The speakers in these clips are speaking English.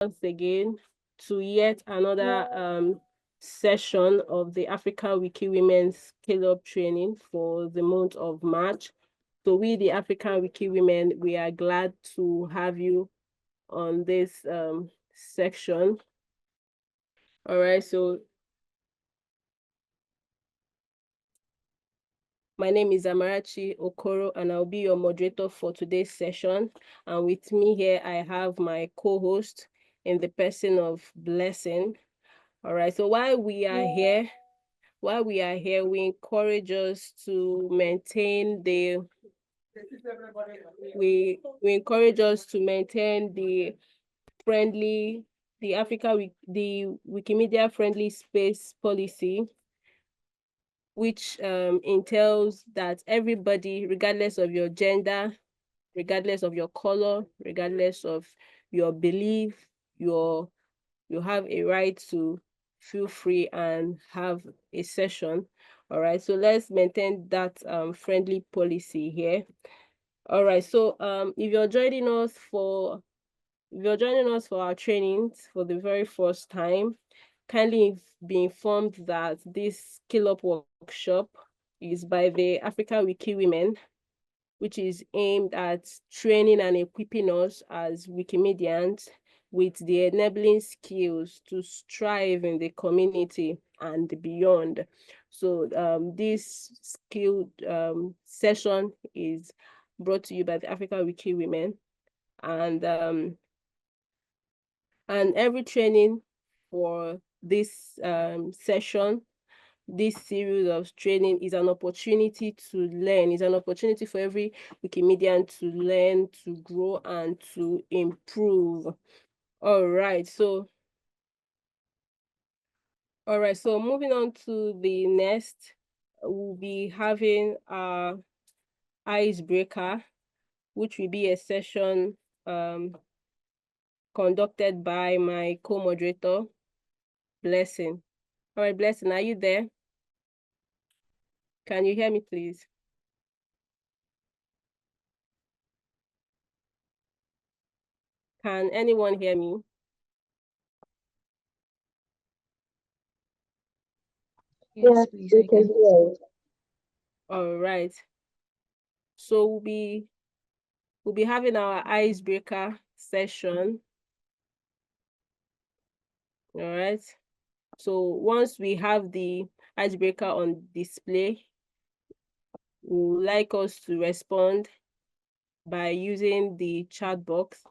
once again to yet another session of the Africa Wiki Women Scale Up Training for the month of March. So we, the African Wiki Women, we are glad to have you on this section. All right, so my name is Amarachi Okoro, and I'll be your moderator for today's session. And with me here, I have my co-host in the person of Blessing. All right, so while we are here, we encourage us to maintain the Wikimedia friendly space policy, which entails that everybody, regardless of your gender, regardless of your color, regardless of your belief, you have a right to feel free and have a session. All right, so let's maintain that friendly policy here. All right, so if you're joining us for our trainings for the very first time, kindly be informed that this Scale Up workshop is by the Africa Wiki Women, which is aimed at training and equipping us as Wikimedians with the enabling skills to strive in the community and beyond. So this skill session is brought to you by the Africa Wiki Women, and every training for this session, this series of training is an opportunity to learn. It's an opportunity for every Wikimedian to learn, to grow, and to improve. All right, so moving on to the next, we'll be having our icebreaker, which will be a session conducted by my co-moderator, Blessing. All right, Blessing, are you there? Can you hear me, please? Can anyone hear me? Yes, please, I can. All right. So we'll be having our icebreaker session. All right. So once we have the icebreaker on display, we would like us to respond by using the chat box.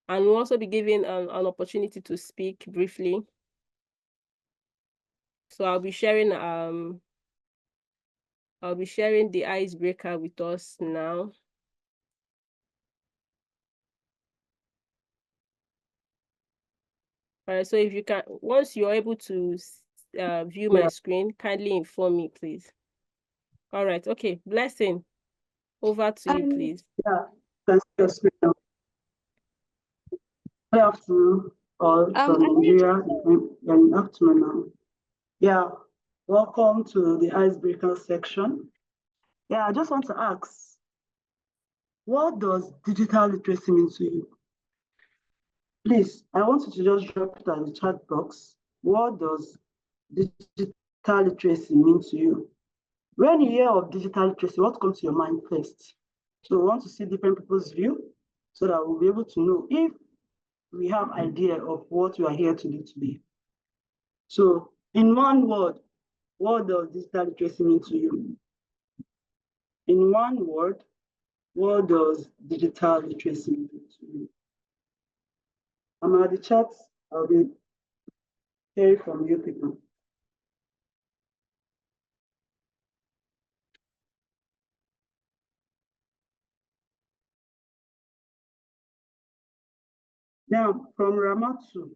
And we'll also be given an opportunity to speak briefly. So I'll be sharing the icebreaker with us now. All right, so if you can, once you're able to view my screen, kindly inform me, please. All right, okay, Blessing, over to you, please. Yeah, thanks for your screen. Good afternoon, all from Nigeria. Good afternoon now. Yeah, welcome to the icebreaker section. Yeah, I just want to ask, what does digital literacy mean to you? Please, I want you to just drop it in the chat box. What does digital literacy mean to you? When you hear of digital literacy, what comes to your mind first? So we want to see different people's view so that we'll be able to know if we have idea of what we are here to do today. So in one word, what does digital literacy mean to you? In one word, what does digital literacy mean to you? I'm at the chat, I'll be hearing from you people. Now, from Ramatu,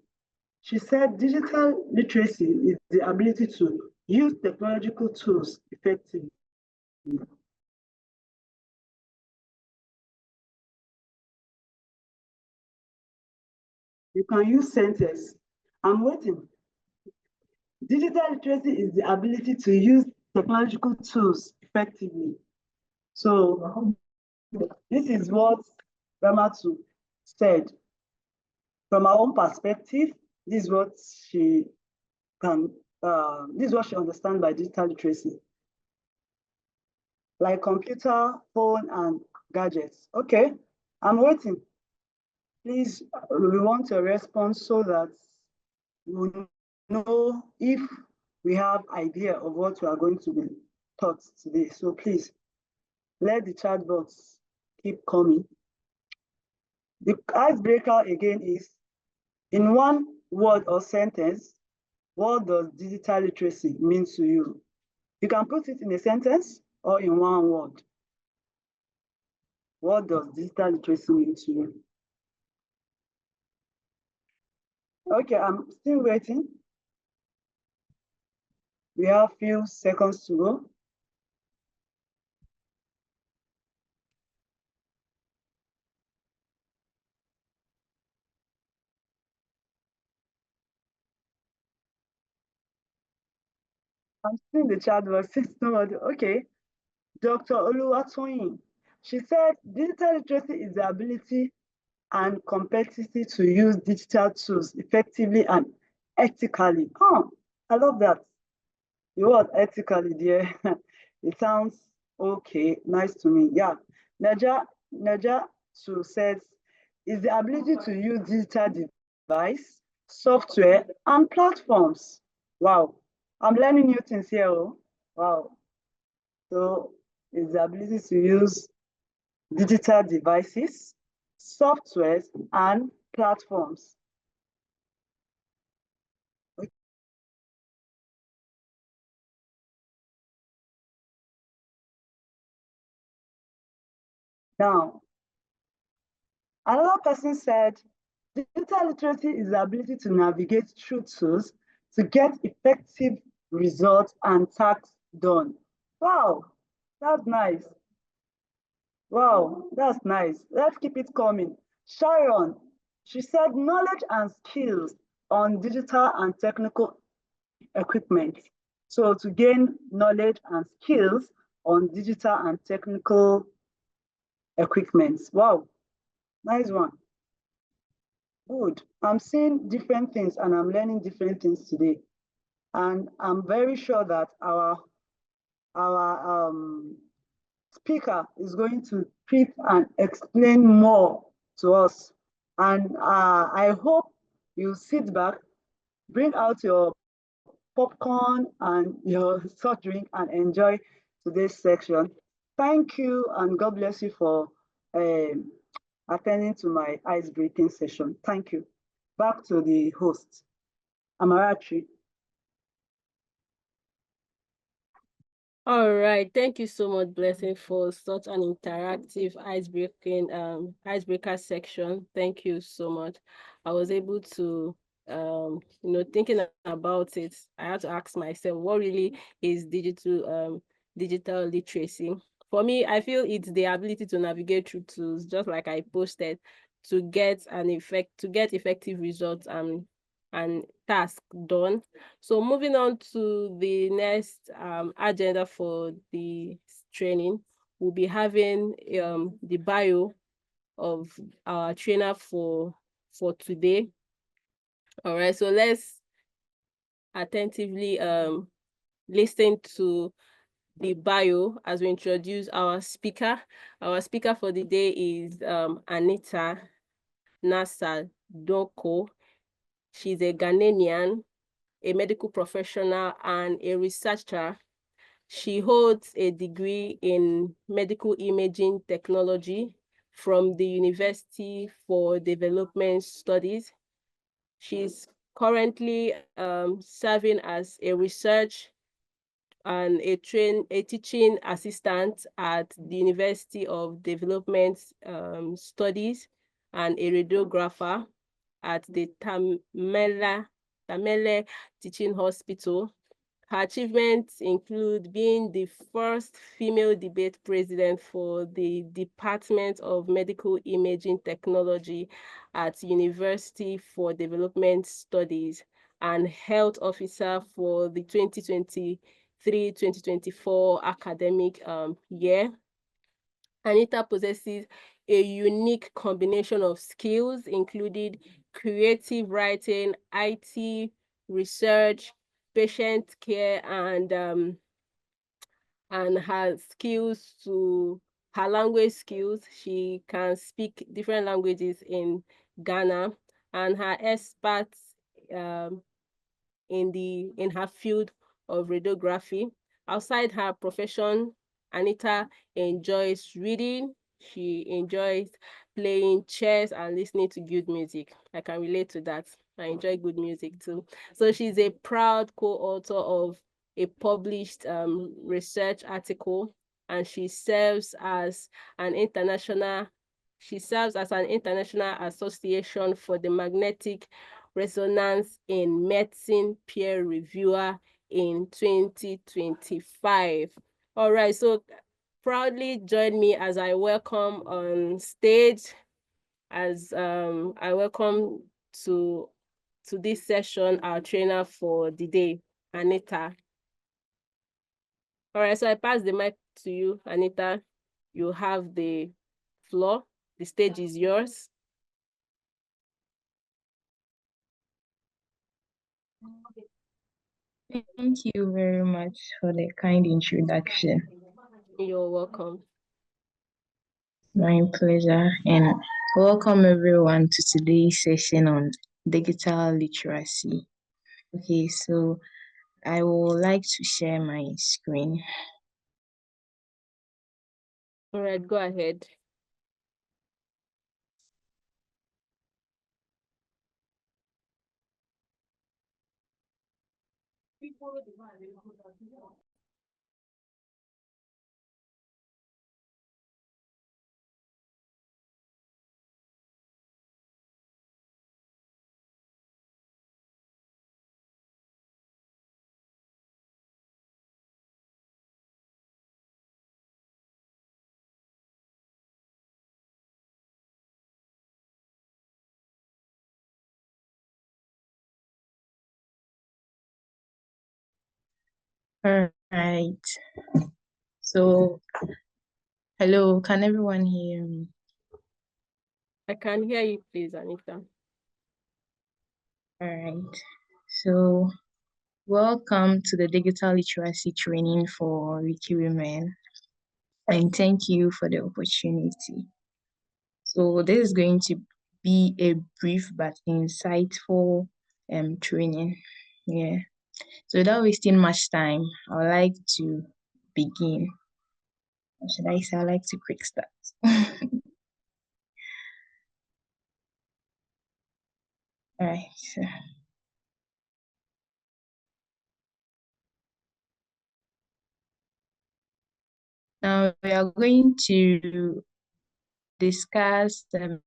she said digital literacy is the ability to use technological tools effectively. You can use sentence. I'm waiting. Digital literacy is the ability to use technological tools effectively. So this is what Ramatu said. From her own perspective, this is what she this is what she understands by digital literacy. Like computer, phone, and gadgets. Okay, I'm waiting. Please, we want a response so that we know if we have idea of what we are going to be taught today. So please, let the chatbots keep coming. The icebreaker again is, in one word or sentence, what does digital literacy mean to you? You can put it in a sentence or in one word. What does digital literacy mean to you? Okay, I'm still waiting. We have a few seconds to go. I'm still in the chat box. Okay, Dr. Oluwatoyin. She said digital literacy is the ability and competency to use digital tools effectively and ethically. Oh, I love that. The word ethically there. It sounds okay, nice to me. Yeah. Naja too says is the ability to use digital device, software, and platforms. Wow. I'm learning new things here. Oh. Wow. So it's the ability to use digital devices, softwares, and platforms. Now, another person said, digital literacy is the ability to navigate through tools to get effective results and tasks done. Wow, that's nice. Wow, that's nice. Let's keep it coming. Sharon, she said knowledge and skills on digital and technical equipment. So to gain knowledge and skills on digital and technical equipment. Wow, nice one. Good. I'm seeing different things and I'm learning different things today. And I'm very sure that our speaker is going to speak and explain more to us. And I hope you sit back, bring out your popcorn and your soft drink and enjoy today's section. Thank you and God bless you for attending to my ice-breaking session. Thank you. Back to the host, Amarachi. All right, thank you so much, Blessing, for such an interactive icebreaker section. Thank you so much. I was able to thinking about it, I had to ask myself, what really is digital literacy? For me, I feel it's the ability to navigate through tools, just like I posted, to get effective results and task done. So moving on to the next agenda for the training, we'll be having the bio of our trainer for today. All right, so let's attentively listen to the bio as we introduce our speaker. Our speaker for the day is Anita Nasa Doko. She's a Ghanaian, a medical professional, and a researcher. She holds a degree in medical imaging technology from the University for Development Studies. She's currently serving as a research and a teaching assistant at the University of Development Studies and a radiographer at the Tamale Teaching Hospital. Her achievements include being the first female debate president for the Department of Medical Imaging Technology at University for Development Studies and health officer for the 2023-2024 academic year. Anita possesses a unique combination of skills, including creative writing, IT, research, patient care, and her language skills. She can speak different languages in Ghana, and her experts in her field of radiography. Outside her profession, Anita enjoys reading. She enjoys playing chess and listening to good music. I can relate to that. I enjoy good music too. So she's a proud co-author of a published research article, and she serves as an international association for the magnetic resonance in medicine peer reviewer in 2025. All right, so proudly join me as I welcome on stage, as I welcome to this session our trainer for the day, Anita. All right, so I pass the mic to you, Anita. You have the floor. The stage is yours. Thank you very much for the kind introduction. You're welcome. My pleasure, and welcome everyone to today's session on digital literacy. Okay, so I would like to share my screen. All right, go ahead. All right. So, hello, can everyone hear me? I can hear you, please, Anita. All right. So, welcome to the digital literacy training for Wiki Women, and thank you for the opportunity. So, this is going to be a brief but insightful training. Yeah. So, without wasting much time, I would like to begin. Or should I say, I like to quick start. All right. So, now we are going to discuss a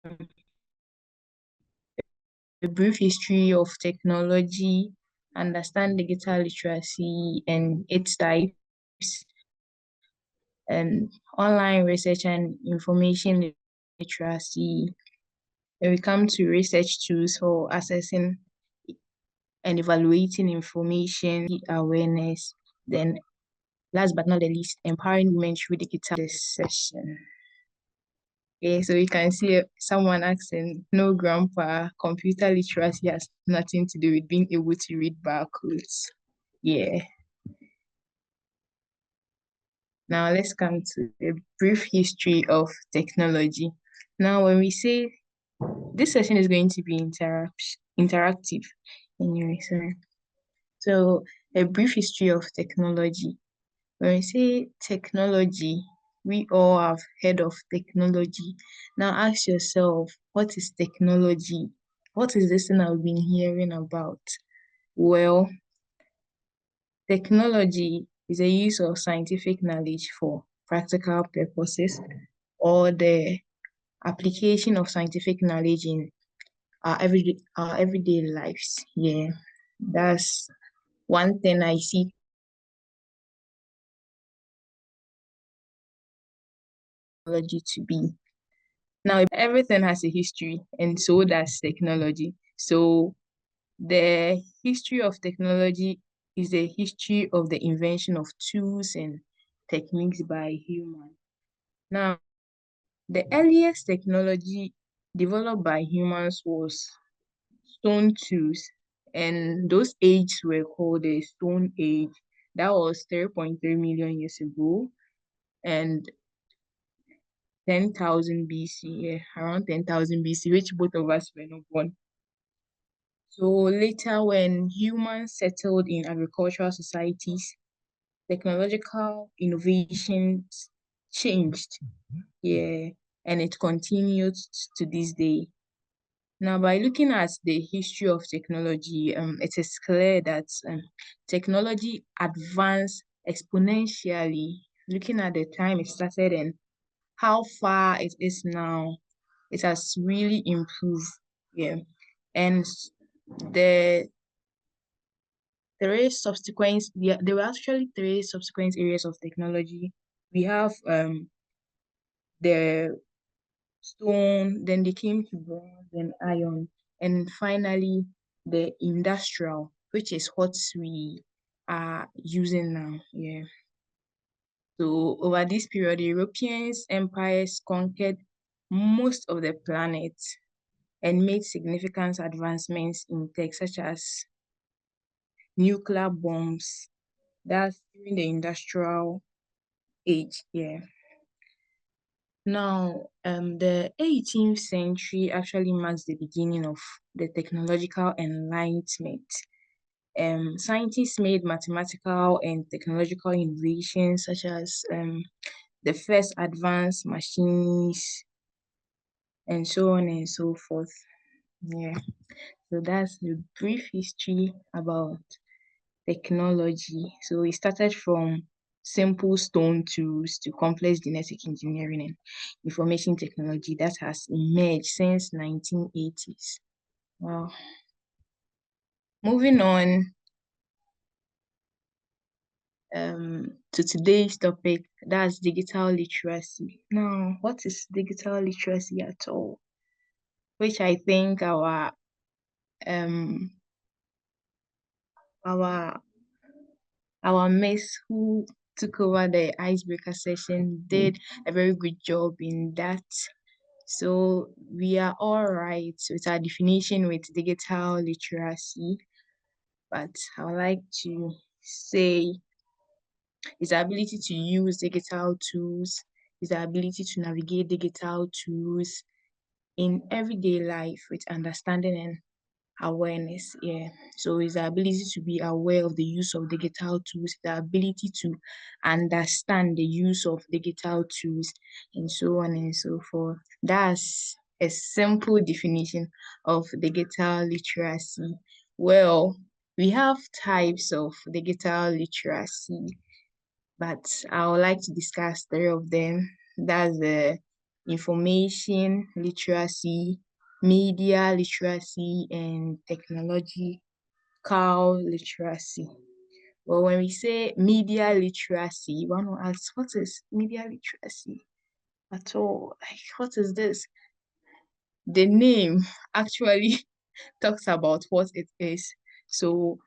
brief history of technology, understand digital literacy and its types, and online research and information literacy. When we come to research tools for accessing and evaluating information awareness, then last but not the least, empowering women through digital session. Okay, so you can see someone asking, no, grandpa, computer literacy has nothing to do with being able to read barcodes. Yeah. Now let's come to a brief history of technology. Now, when we say this session is going to be interactive, anyway, sorry. So a brief history of technology. When we say technology, we all have heard of technology. Now ask yourself, what is technology? What is this thing I've been hearing about? Well, technology is a use of scientific knowledge for practical purposes, or the application of scientific knowledge in our everyday lives. Yeah, that's one thing I see technology to be. Now, everything has a history, and so does technology. So the history of technology is the history of the invention of tools and techniques by humans. Now, The earliest technology developed by humans was stone tools, and those ages were called the Stone Age. That was 3.3 million years ago, and 10,000 BC, yeah, around 10,000 BC, which both of us were not born. So later, when humans settled in agricultural societies, technological innovations changed, yeah, and it continued to this day. Now, by looking at the history of technology, it is clear that technology advanced exponentially. Looking at the time it started and how far it is now, it has really improved. Yeah, and the there were actually three subsequent areas of technology. We have the stone, then they came to bronze and iron, and finally the industrial, which is what we are using now. Yeah. So over this period, the Europeans empires conquered most of the planet and made significant advancements in tech, such as nuclear bombs. That's during the industrial age. Yeah. Now, the 18th century actually marks the beginning of the technological enlightenment. Scientists made mathematical and technological innovations such as the first advanced machines and so on and so forth. Yeah, so that's the brief history about technology. So we started from simple stone tools to complex genetic engineering and information technology that has emerged since 1980s. Wow. Moving on to today's topic, that's digital literacy. Now, what is digital literacy at all? Which I think um our miss who took over the icebreaker session did a very good job in that. So we are all right with our definition with digital literacy, but I would like to say is the ability to use digital tools, is the ability to navigate digital tools in everyday life with understanding and awareness. Yeah. So it's the ability to be aware of the use of digital tools, the ability to understand the use of digital tools, and so on and so forth. That's a simple definition of digital literacy. Well, we have types of digital literacy, but I would like to discuss three of them. That's the information literacy, media literacy, and technological literacy. Well, when we say media literacy, one will ask, what is media literacy at all? Like, what is this? The name actually talks about what it is. So,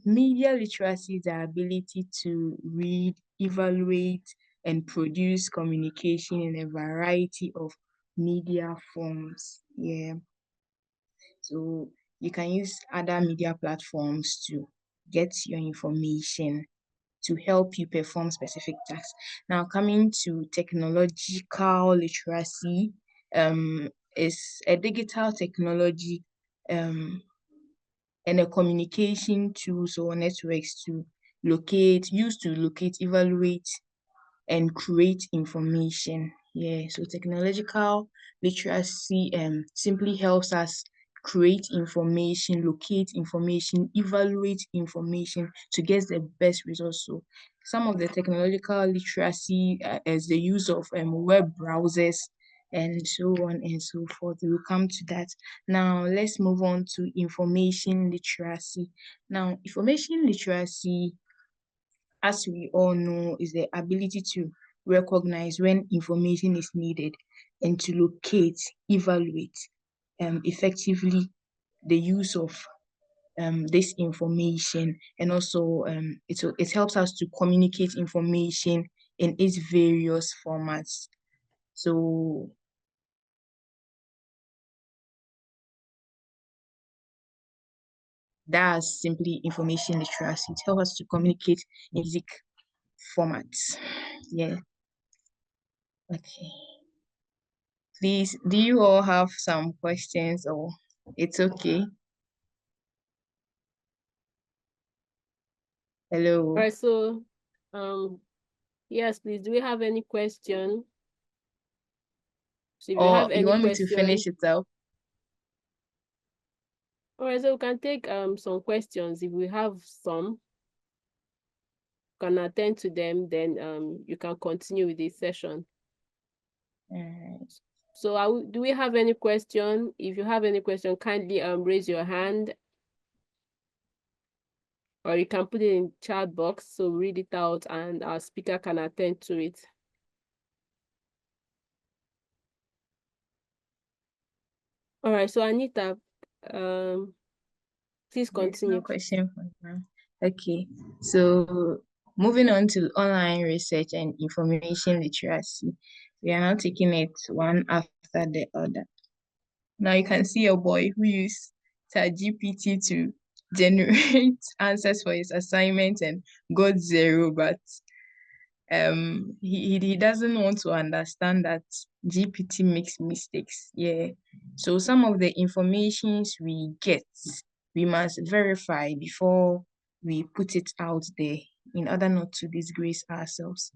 media literacy is the ability to read, evaluate, and produce communication in a variety of media forms. Yeah. So you can use other media platforms to get your information to help you perform specific tasks. Now, coming to technological literacy, is a digital technology and a communication tools or networks to use to locate, evaluate, and create information. Yeah, so technological literacy simply helps us create information, locate information, evaluate information to get the best results. So some of the technological literacy is the use of web browsers and so on and so forth. We'll come to that. Now let's move on to information literacy. Now, information literacy, as we all know, is the ability to recognize when information is needed and to locate, evaluate effectively the use of this information, and also it helps us to communicate information in its various formats. So that's simply information literacy. It helps us to communicate in basic formats. Yeah. Okay. Please, do you all have some questions or it's okay? Hello. All right, so yes, please. Do we have any question? So if you Or have you any want me to question, finish it up? all right, so we can take some questions if we have some. Can attend to them, then you can continue with this session. So do we have any question? If you have any question, kindly raise your hand, or you can put it in chat box, so read it out and our speaker can attend to it. All right, so Anita, please continue. No question for now. Okay, so moving on to online research and information literacy, we are now taking it one after the other. Now you can see a boy who used ChatGPT to generate answers for his assignment and got 0, but he doesn't want to understand that GPT makes mistakes. Yeah. So some of the informations we get, we must verify before we put it out there in order not to disgrace ourselves.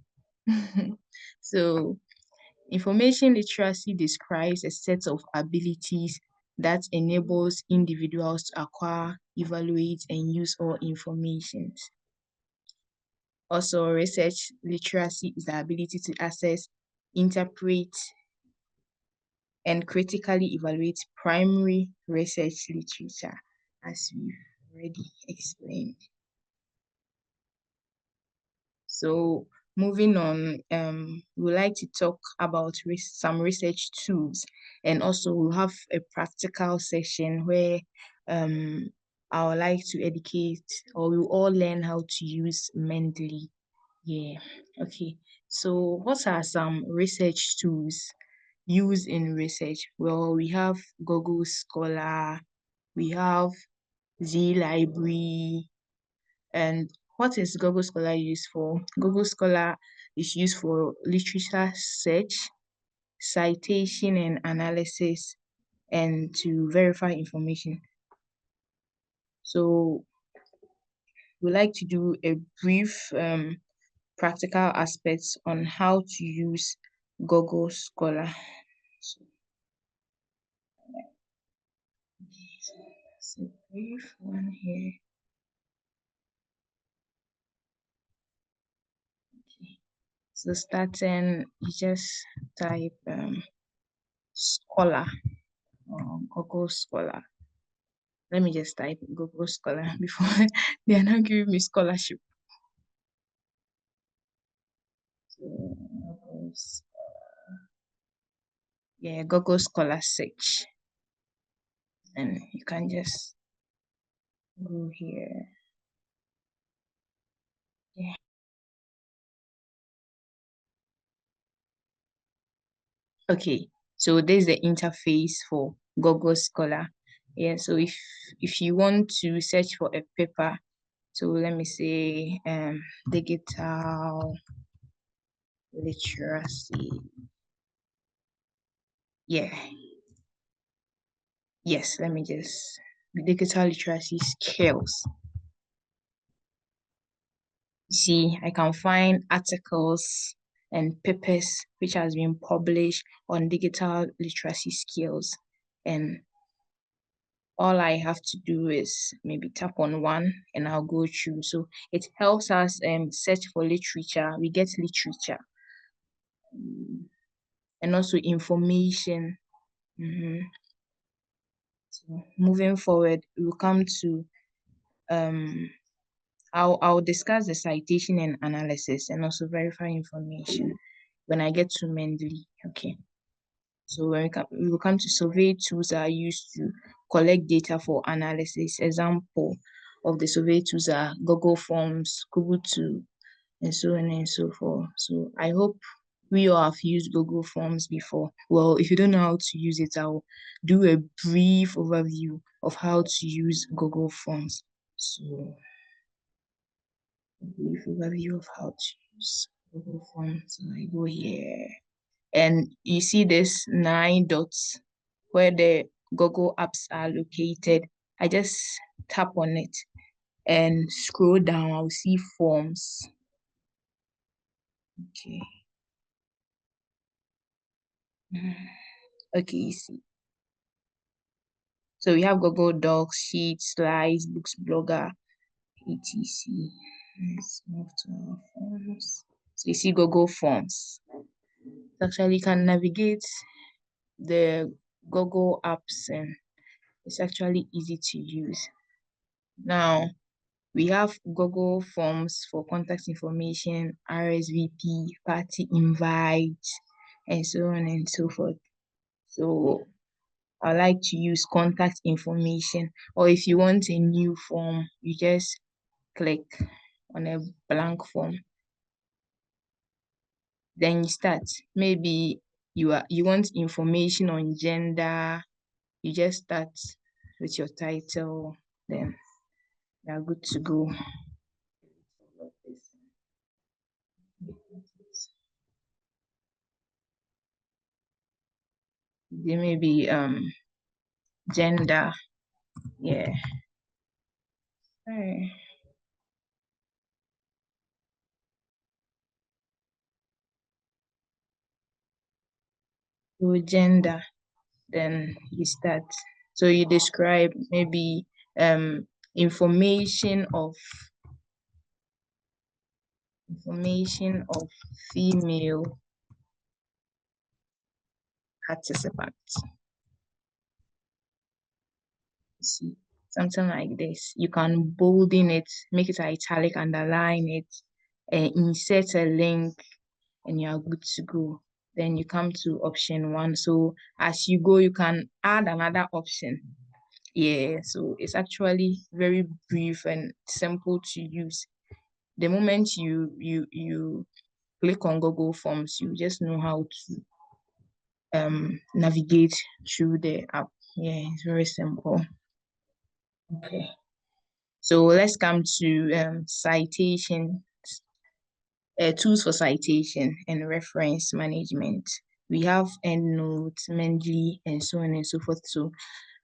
So information literacy describes a set of abilities that enables individuals to acquire, evaluate, and use all information. Also, research literacy is the ability to access, interpret, and critically evaluate primary research literature, as we've already explained. So, moving on, we would like to talk about some research tools, and also we'll have a practical session where I would like to educate, or we'll all learn how to use Mendeley. Yeah, okay. So what are some research tools used in research? Well, we have Google Scholar, we have zLibrary, and what is Google Scholar used for? Google Scholar is used for literature search, citation and analysis, and to verify information. So we like to do a brief practical aspects on how to use Google Scholar. So a brief one here. Okay. So starting, you just type Scholar or Google Scholar. Let me just type Google Scholar before they are not giving me scholarship. So, Google Scholar. Yeah, Google Scholar search. And you can just go here. Yeah. Okay, so there's the interface for Google Scholar. Yeah, so if you want to search for a paper, so let me say digital literacy. Yeah. Yes, let me just digital literacy skills. See, I can find articles and papers which has been published on digital literacy skills, and all I have to do is maybe tap on one and I'll go through. So it helps us search for literature. We get literature and also information. So moving forward, we'll come to I'll discuss the citation and analysis and also verify information when I get to Mendeley. Okay. So when we will come to survey tools that are used to collect data for analysis. Example of the survey tools are Google Forms, Google Tool, and so on and so forth. So I hope we all have used Google Forms before. Well, if you don't know how to use it, I'll do a brief overview of how to use Google Forms. So, a brief overview of how to use Google Forms. So I go here, and you see this 9 dots where the Google apps are located. I just tap on it and scroll down. I'll see forms. Okay. Okay, you see. So we have Google Docs, Sheets, Slides, Books, Blogger, etc. Let's move to our forms. So you see Google Forms. Actually, you can navigate the Google apps, and it's actually easy to use. Now, we have Google Forms for contact information, RSVP, party invite, and so on and so forth. So I like to use contact information, or if you want a new form, you just click on a blank form. Then you start. Maybe you want information on gender, you just start with your title, then you are good to go. There may be gender, yeah. Alright. So gender, then you start. So you describe maybe information of female participants. See, something like this. You can bolden it, make it italic, underline it, and insert a link, and you are good to go. Then you come to option 1. So as you go, you can add another option. Yeah, so it's actually very brief and simple to use. The moment you click on Google Forms, you just know how to navigate through the app. Yeah, it's very simple. Okay, so let's come to citation, tools for citation and reference management. We have EndNote, Mendeley, and so on and so forth. So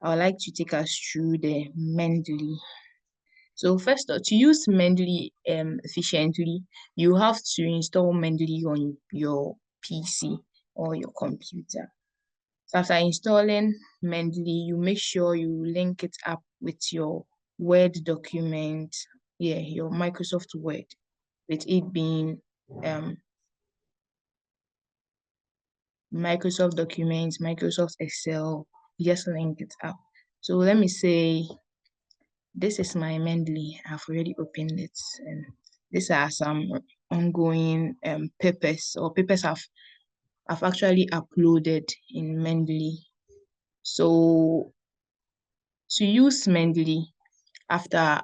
I would like to take us through the Mendeley. So first, to use Mendeley efficiently, you have to install Mendeley on your PC or your computer. So after installing Mendeley, you make sure you link it up with your Word document, your Microsoft Word, with it being Microsoft Documents, Microsoft Excel. You just link it up. So let me say this is my Mendeley. I've already opened it, and these are some ongoing papers I've actually uploaded in Mendeley. So to use Mendeley, after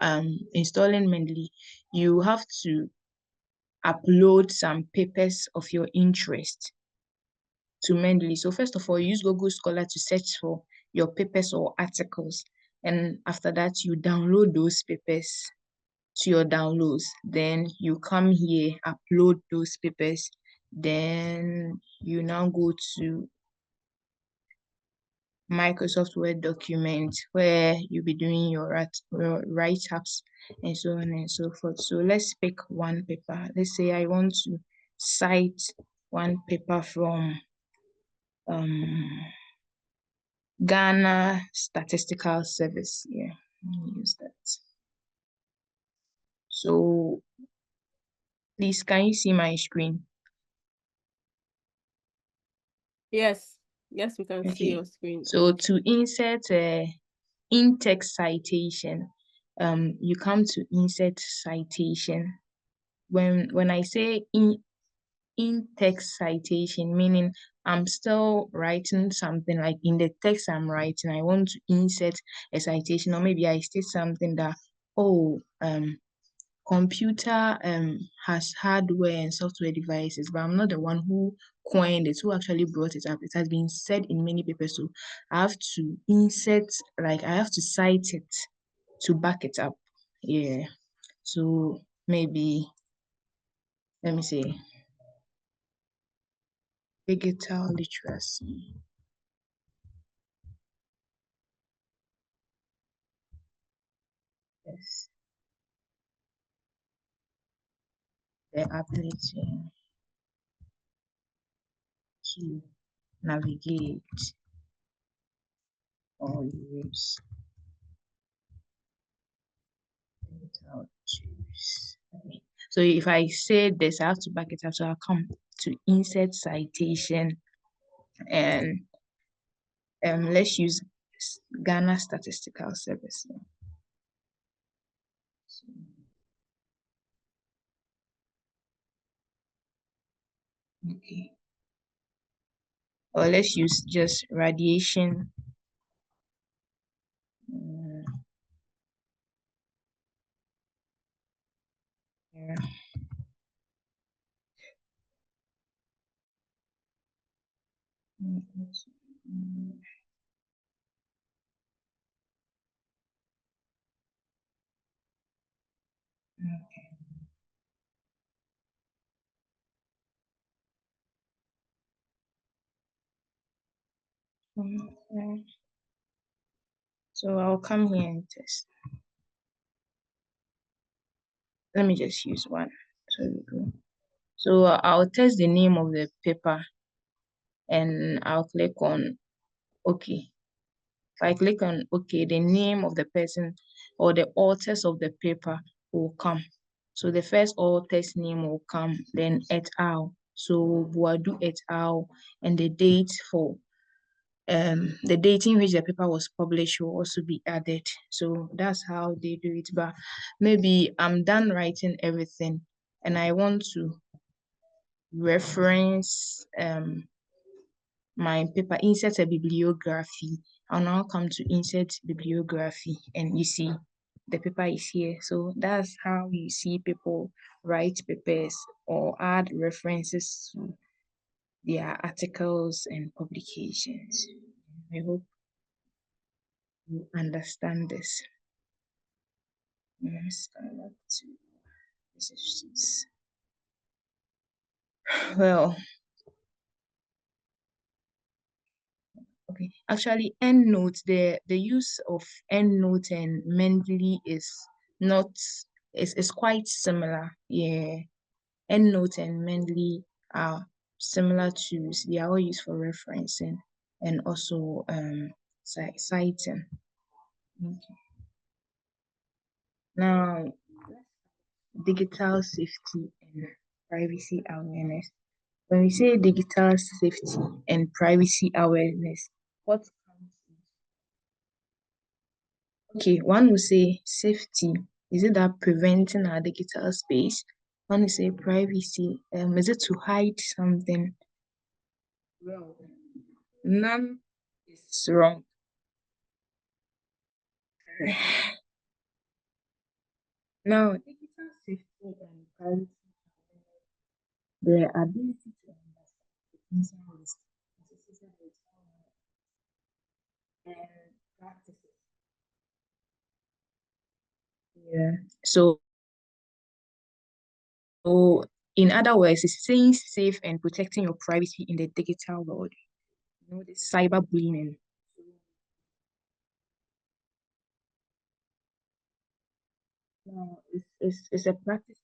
installing Mendeley, you have to upload some papers of your interest to Mendeley. So first of all, use Google Scholar to search for your papers or articles. And after that, you download those papers to your downloads. Then you come here, upload those papers. Then you now go to Microsoft Word document where you'll be doing your write-ups and so on and so forth. So let's pick one paper. Let's say I want to cite one paper from Ghana Statistical Service. Yeah, let me use that. So please, can you see my screen? Yes, we can see your screen. So to insert in-text citation, you come to insert citation. When I say in-text citation, meaning I'm still writing something, like in the text I'm writing, I want to insert a citation, or maybe I state something that, computer has hardware and software devices, but I'm not the one who coined it, who actually brought it up. It has been said in many papers, so I have to insert, like I have to cite it to back it up. Yeah. So maybe, let me say, digital literacy. Yes. The ability to navigate or use digital tools. Okay. So if I say this, I have to back it up. So I'll come to insert citation, and let's use Ghana Statistical Service. So, okay. Or let's use just radiation. Yeah. Okay. So I'll come here and test. Let me just use one. So we go. So I'll test the name of the paper, and I'll click on OK. If I click on OK, the name of the person or the authors of the paper will come. So the first author's name will come, then et al. So Boadu et al. And the date for the date in which the paper was published will also be added. So that's how they do it. But maybe I'm done writing everything and I want to reference my paper, insert a bibliography. I'll now come to insert bibliography, and you see the paper is here. So that's how you see people write papers or add references to their articles and publications. I hope you understand this. Let's come back to this. Well, okay. Actually, EndNote, the use of EndNote and Mendeley is not is quite similar. Yeah. EndNote and Mendeley are similar tools. They are all used for referencing and also citing. Okay. Now, digital safety and privacy awareness. When we say digital safety and privacy awareness, what comes in? Okay, one will say safety. Is it that preventing our digital space? One will say privacy. Is it to hide something? Well, none is wrong. Now, digital safety and privacy, the ability to understand potential risks associated with and practices. Yeah. So in other words, it's staying safe and protecting your privacy in the digital world. You know, the cyberbullying. No, it's a practice.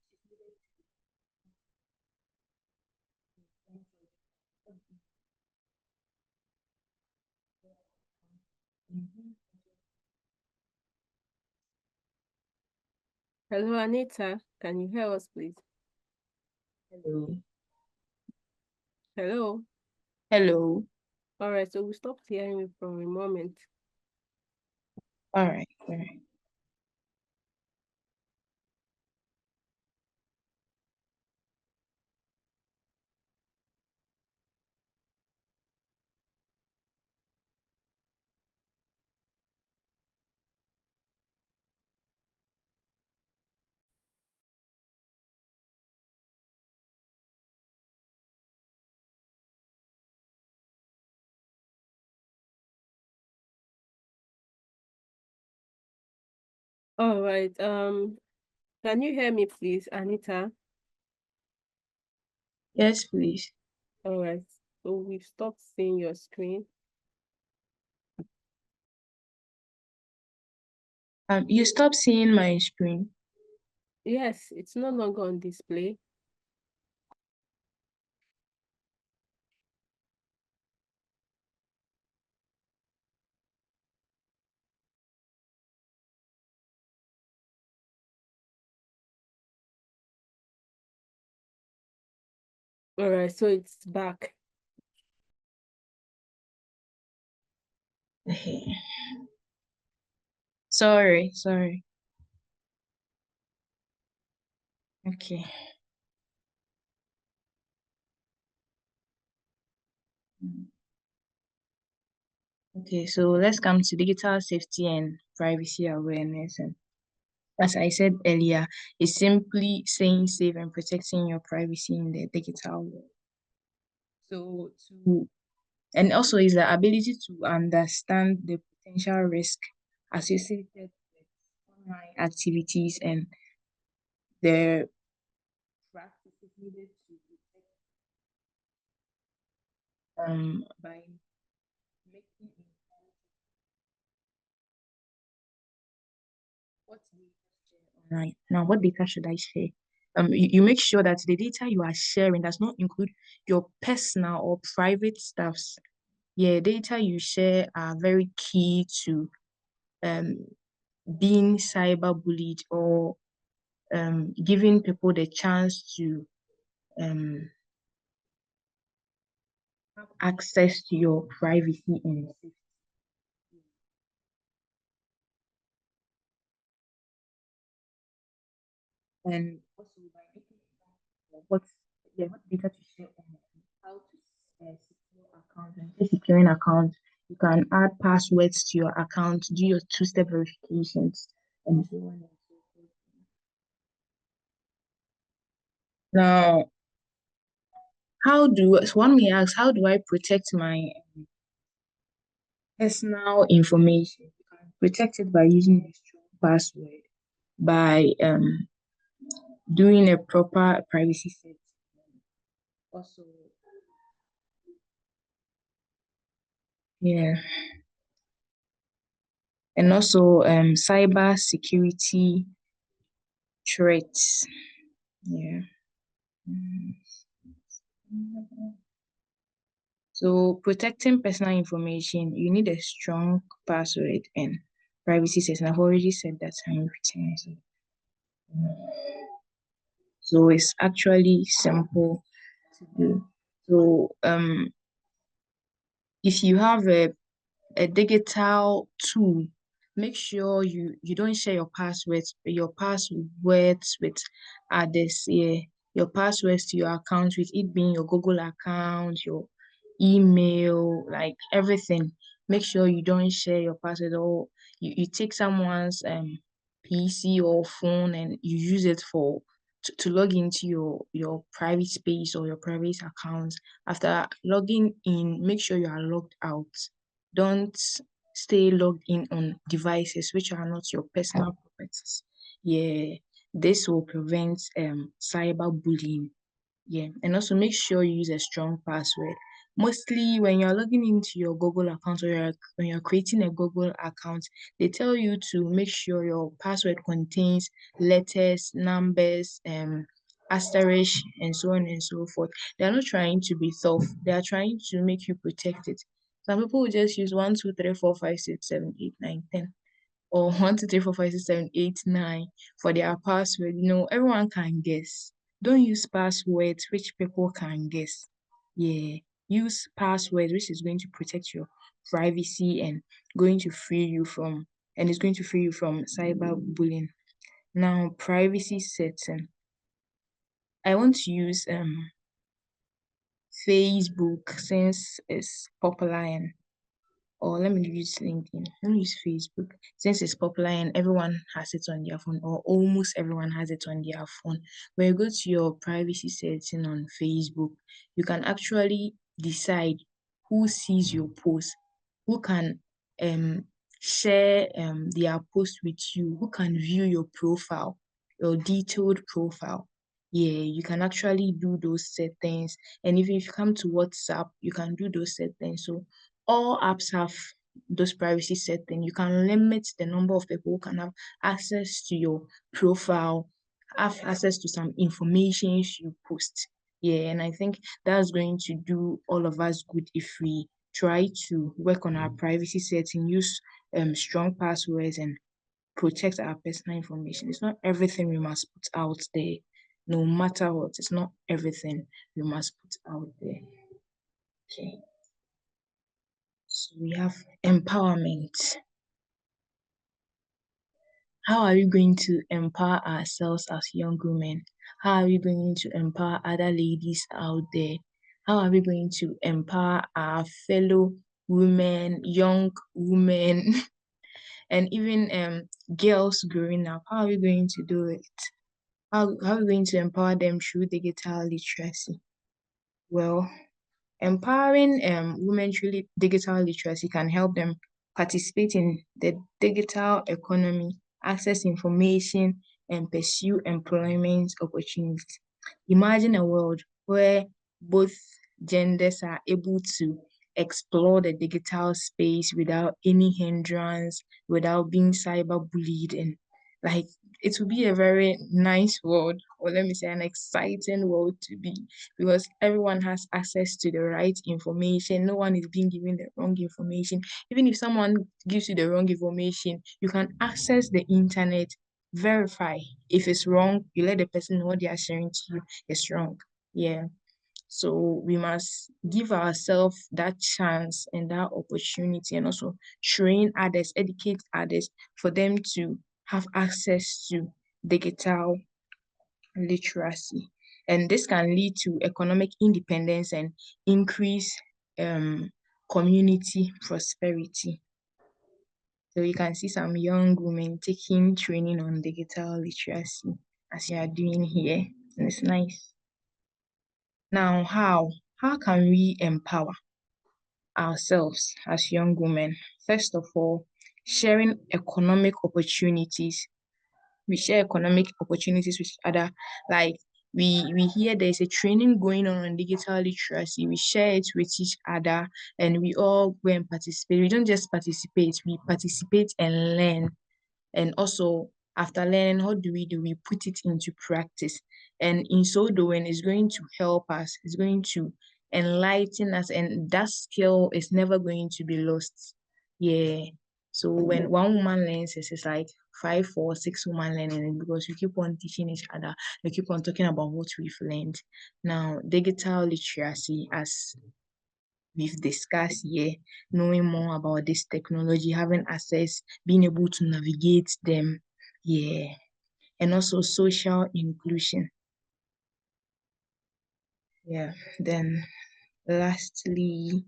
Mhm. Hello, Anita. Can you hear us, please? Hello. Hello. Hello. All right, so we stopped hearing you for a moment. All right. All right. All right. Can you hear me, please, Anita? Yes, please. All right. So we've stopped seeing your screen. You stopped seeing my screen. Yes, it's no longer on display. All right, so it's back. Sorry. Okay. Okay, so let's come to digital safety and privacy awareness. And as I said earlier, it's simply staying safe and protecting your privacy in the digital world. So and also is the ability to understand the potential risk associated with online activities and the practices needed to protect by making what data share online. Now, what data should I share? You make sure that the data you are sharing does not include your personal or private stuffs. Yeah, data you share are very key to being cyberbullied or giving people the chance to have access to your privacy and safety. And also by making what data to share and how to secure account and securing account. You can add passwords to your account, do your two-step verifications, and so on and so forth. Now, one may ask, how do I protect my personal information? You can protect it by using a strong password, by doing a proper privacy setting. Also, yeah, and also cyber security threats. Yeah. So protecting personal information, you need a strong password and privacy setting. I've already said that, I'm repeating myself. So it's actually simple to do. So if you have a digital tool, make sure you don't share your passwords with others. Yeah, your passwords to your account, with it being your Google account, your email, like everything. Make sure you don't share your password, or you take someone's PC or phone and you use it to log into your private space or your private account. After logging in, make sure you are logged out. Don't stay logged in on devices which are not your personal properties. Yeah, this will prevent cyberbullying. Yeah, and also make sure you use a strong password. Mostly when you're logging into your Google account, or when you're creating a Google account, they tell you to make sure your password contains letters, numbers, asterisk, and so on and so forth. They're not trying to be tough. They are trying to make you protect it. Some people will just use 1, 2, 3, 4, 5, 6, 7, 8, 9, 10, or 1, 2, 3, 4, 5, 6, 7, 8, 9 for their password. Everyone can guess. Don't use passwords which people can guess. Yeah, use passwords which is going to protect your privacy and is going to free you from cyberbullying. Now, privacy setting. I want to use Facebook since it's popular, or let me use LinkedIn. Let me use Facebook since it's popular and everyone has it on their phone, or almost everyone has it on their phone. When you go to your privacy setting on Facebook, you can actually decide who sees your post, who can share their post with you, who can view your profile, your detailed profile. Yeah, you can actually do those settings. And even if you come to WhatsApp, you can do those settings. So all apps have those privacy settings. You can limit the number of people who can have access to your profile, have access to some information you post. Yeah, and I think that's going to do all of us good if we try to work on our privacy setting, use strong passwords, and protect our personal information. It's not everything we must put out there, no matter what. It's not everything we must put out there. Okay. So we have empowerment. How are we going to empower ourselves as young women? How are we going to empower other ladies out there? How are we going to empower our fellow women, young women, and even girls growing up? How are we going to do it? How are we going to empower them through digital literacy? Well, empowering women through digital literacy can help them participate in the digital economy, access information, and pursue employment opportunities. Imagine a world where both genders are able to explore the digital space without any hindrance, without being cyberbullied, and like it would be a very nice world, or let me say an exciting world to be, because everyone has access to the right information. No one is being given the wrong information. Even if someone gives you the wrong information, you can access the internet, verify. If it's wrong, you let the person know what they are sharing to you is wrong. Yeah. So we must give ourselves that chance and that opportunity, and also train others, educate others for them to have access to digital literacy. And this can lead to economic independence and increase community prosperity. So you can see some young women taking training on digital literacy as you are doing here. And it's nice. Now, how can we empower ourselves as young women? First of all, sharing economic opportunities. We share economic opportunities with each other. Like we hear there's a training going on digital literacy. We share it with each other, and we all go and participate. We don't just participate, we participate and learn. And also, after learning, how do? We put it into practice. And in so doing, it's going to help us, it's going to enlighten us, and that skill is never going to be lost. Yeah. So when one woman learns, it's like 5 or 6 women learning it, because we keep on teaching each other, we keep on talking about what we've learned. Now, digital literacy, as we've discussed here, knowing more about this technology, having access, being able to navigate them, yeah, and also social inclusion. Yeah, then lastly,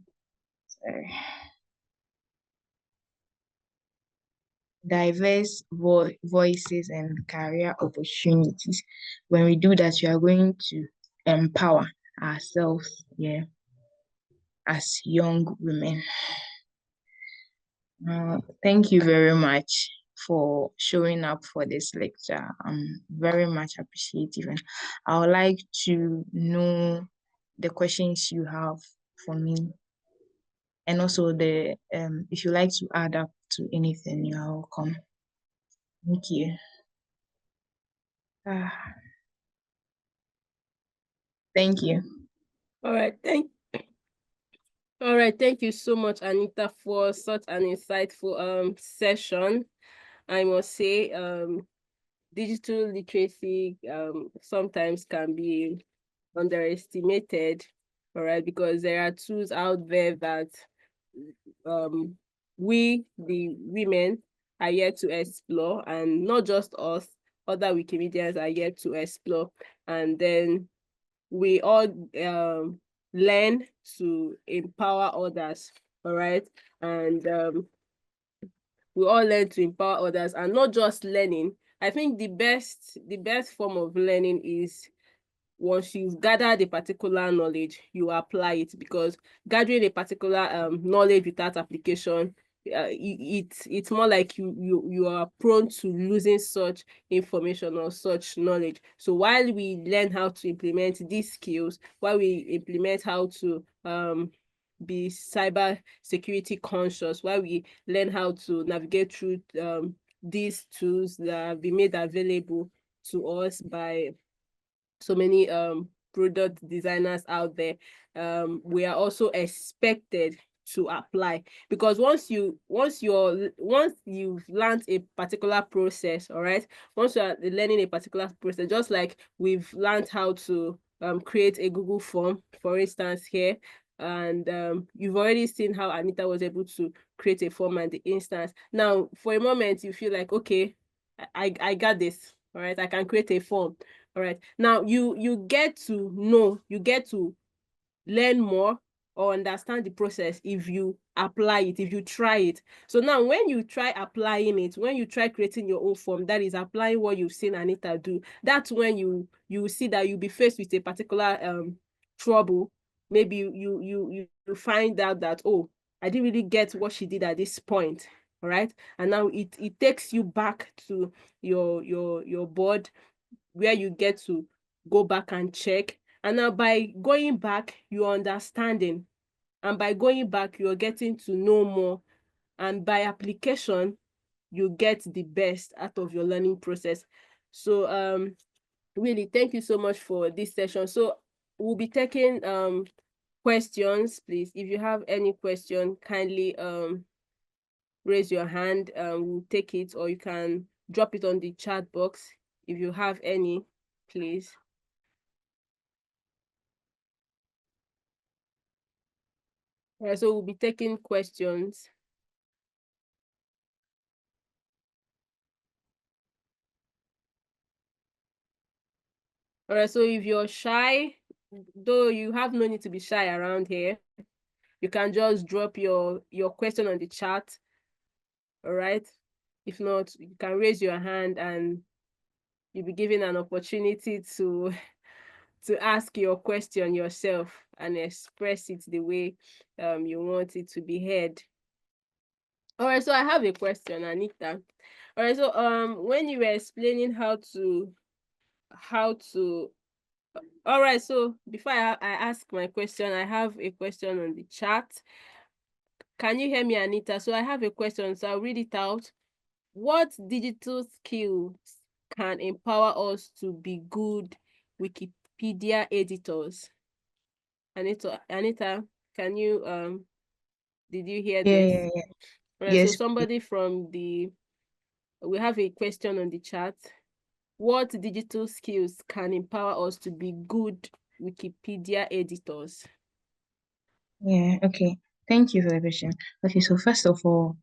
diverse voices and career opportunities. When we do that, we are going to empower ourselves, yeah, as young women. Thank you very much for showing up for this lecture. I'm very much appreciative, and I would like to know the questions you have for me, and also the if you like to add up to anything, you are welcome. Thank you. Thank you. All right, thank you so much, Anita, for such an insightful session. I must say, digital literacy sometimes can be underestimated, all right, because there are tools out there that we, the women, are yet to explore, and not just us, other Wikimedians are yet to explore. And then we all learn to empower others, all right? And we all learn to empower others, and not just learning. I think the best form of learning is once you've gathered a particular knowledge, you apply it, because gathering a particular knowledge without application it's more like you are prone to losing such information or such knowledge. So while we learn how to implement these skills, while we implement how to be cyber security conscious, while we learn how to navigate through these tools that have been made available to us by so many product designers out there, we are also expected to apply, because once you've learned a particular process, all right, once you are learning a particular process, just like we've learned how to create a Google form, for instance, here, and you've already seen how Anita was able to create a form and the instance. Now, for a moment, you feel like, okay, I got this, all right, I can create a form. All right. Now you get to know, you get to learn more or understand the process if you apply it, if you try it. So now when you try applying it, when you try creating your own form, that is applying what you've seen Anita do, that's when you see that you'll be faced with a particular trouble. Maybe you find out that, oh, I didn't really get what she did at this point. All right. And now it takes you back to your board, where you get to go back and check. And now by going back, you're understanding. And by going back, you're getting to know more. And by application, you get the best out of your learning process. So really, thank you so much for this session. So we'll be taking questions, please. If you have any question, kindly raise your hand and we'll take it, or you can drop it on the chat box if you have any, please. So we'll be taking questions. All right, so if you're shy, though you have no need to be shy around here, you can just drop your question on the chat. All right. If not, you can raise your hand and you'll be given an opportunity to ask your question yourself and express it the way you want it to be heard. All right, so I have a question, Anita. All right, so when you were explaining how to all right, so before I ask my question, I have a question on the chat. Can you hear me, Anita? So I have a question, so I'll read it out. What digital skills can empower us to be good Wikipedia editors? Anita, can you did you hear this? Yeah. All right, Yes. so somebody from we have a question on the chat. What digital skills can empower us to be good Wikipedia editors? Yeah. Okay. Thank you for the question. Okay. So first of all,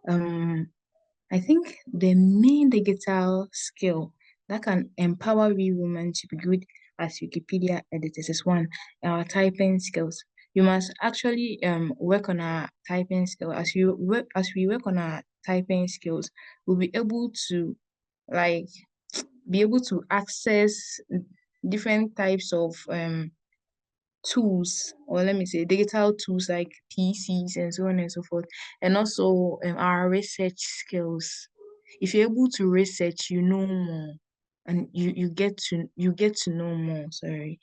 I think the main digital skill that can empower we women to be good as Wikipedia editors is one, our typing skills. You must actually work on our typing skill. As we work on our typing skills, we'll be able to like be able to access different types of tools, or let me say digital tools like PCs and so on and so forth, and also our research skills. If you're able to research, you know more, and you get to know more. Sorry,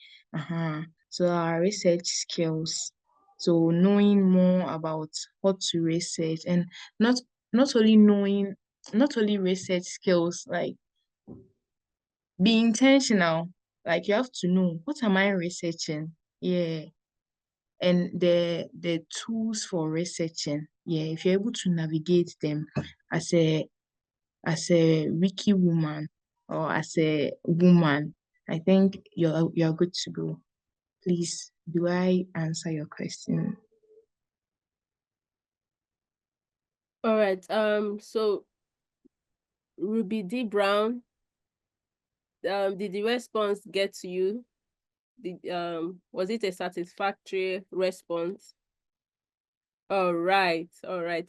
So our research skills, so knowing more about what to research, and not not only knowing, not only research skills, like be intentional. Like you have to know, what am I researching? Yeah, and the tools for researching, yeah, if you're able to navigate them as a wiki woman or as a woman, I think you're good to go. Please, do I answer your question? All right. So Ruby D. Brown, did the response get to you? Was it a satisfactory response? All right.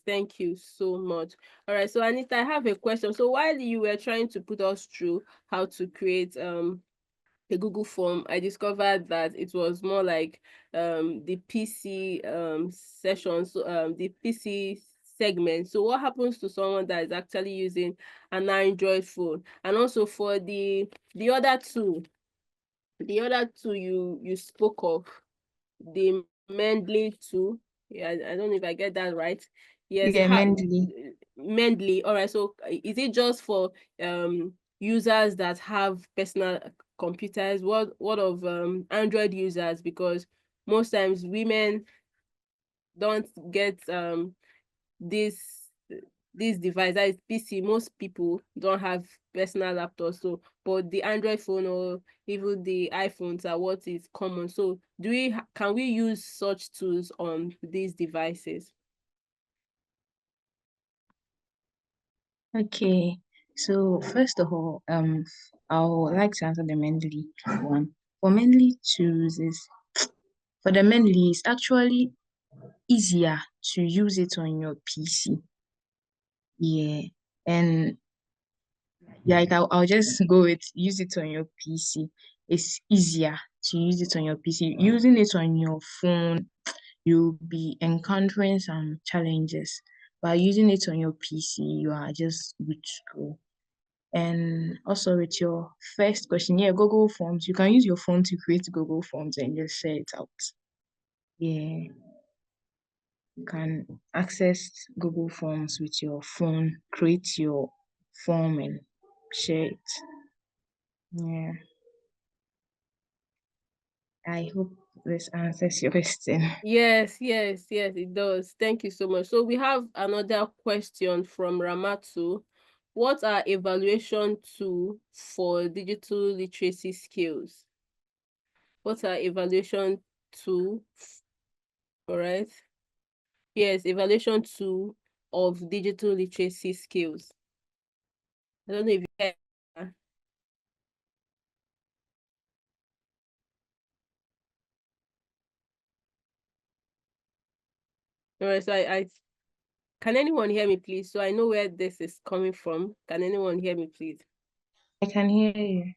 Thank you so much. All right. So Anita, I have a question. So while you were trying to put us through how to create a Google form, I discovered that it was more like the PC sessions, the PC segment. So what happens to someone that is actually using an Android phone? And also for the other two you spoke of, the Mendeley tool. Yeah, I don't know if I get that right. Yes, Yeah, Mendeley. Mendeley. All right. So is it just for users that have personal computers? What of Android users? Because most times women don't get this device, that is PC. Most people don't have personal laptops, so but the Android phone or even the iPhones are what is common. So can we use such tools on these devices? Okay. So first of all, I would like to answer the Mendeley one. For Mendeley tools for the Mendeley, it's actually easier to use it on your PC. Yeah. And like I'll just go with use it on your PC. It's easier to use it on your PC. Using it on your phone, you'll be encountering some challenges. By using it on your PC, you are just good to go. And also with your first question, yeah, Google Forms, you can use your phone to create Google Forms and just share it out. Yeah, you can access Google Forms with your phone, create your form and share it. Yeah, I hope this answers your question. Yes, it does. Thank you so much. So we have another question from Ramatu. What are evaluation tools for digital literacy skills? What are evaluation tools? All right. Yes, evaluation tool of digital literacy skills. I don't know if you heard that. All right, so I can anyone hear me, please? So I know where this is coming from. Can anyone hear me, please? I can hear you.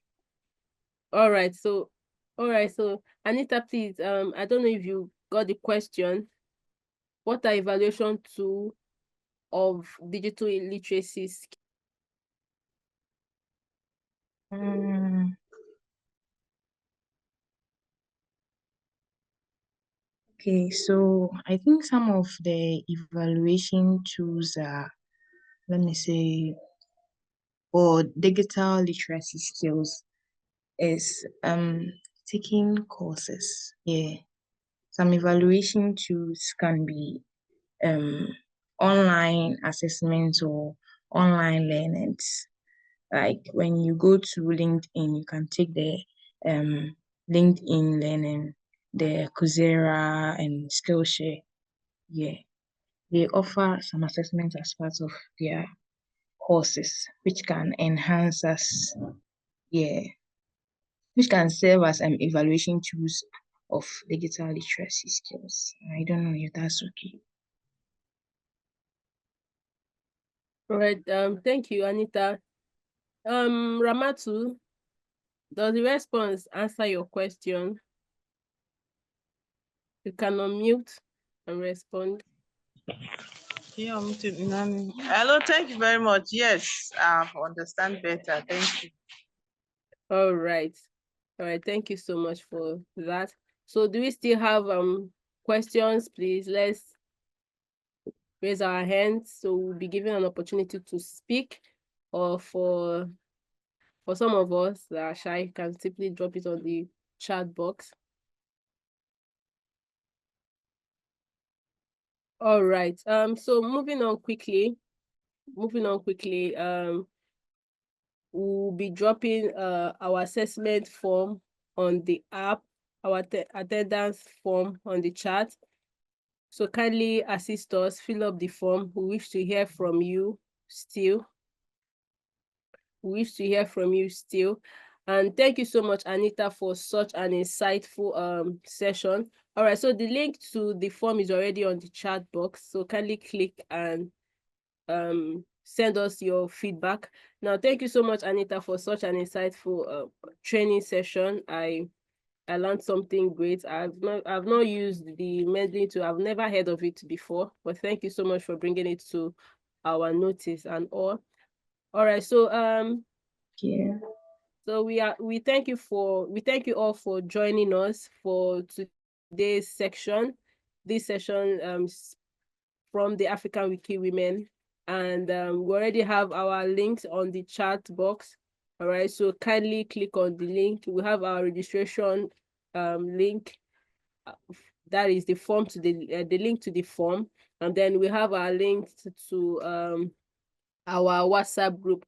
All right, so Anita, please, I don't know if you got the question. What are evaluation tool of digital literacy skills? Okay, so I think some of the evaluation tools are, let me say, for digital literacy skills is taking courses. Yeah, some evaluation tools can be online assessments or online learnings. Like when you go to LinkedIn, you can take the LinkedIn learning, the Coursera and Skillshare. Yeah, they offer some assessments as part of their courses, which can enhance us. Yeah, which can serve as evaluation tools of digital literacy skills. I don't know if that's okay. All right, thank you, Anita. Ramatu, does the response answer your question? You can unmute and respond. Yeah, hello, thank you very much. Yes, I understand better. Thank you. All right. Thank you so much for that. So do we still have questions? Please, let's raise our hands. So we'll be given an opportunity to speak, or for some of us that are shy, can simply drop it on the chat box. All right. So moving on quickly. We'll be dropping our assessment form on the app, our attendance form on the chat. So kindly assist us, fill up the form. We wish to hear from you still. And thank you so much, Anita, for such an insightful session. All right, so the link to the form is already on the chat box. So kindly click and send us your feedback. Now, thank you so much, Anita, for such an insightful training session. I I learned something great. I've not used the Mendeley tool. I've never heard of it before, but thank you so much for bringing it to our notice and all. All right, so Yeah. so we thank you all for joining us for today's section. This session from the African Wiki Women, and we already have our links on the chat box. All right, so kindly click on the link. We have our registration link. That is the form to the link to the form, and then we have our link to our WhatsApp group.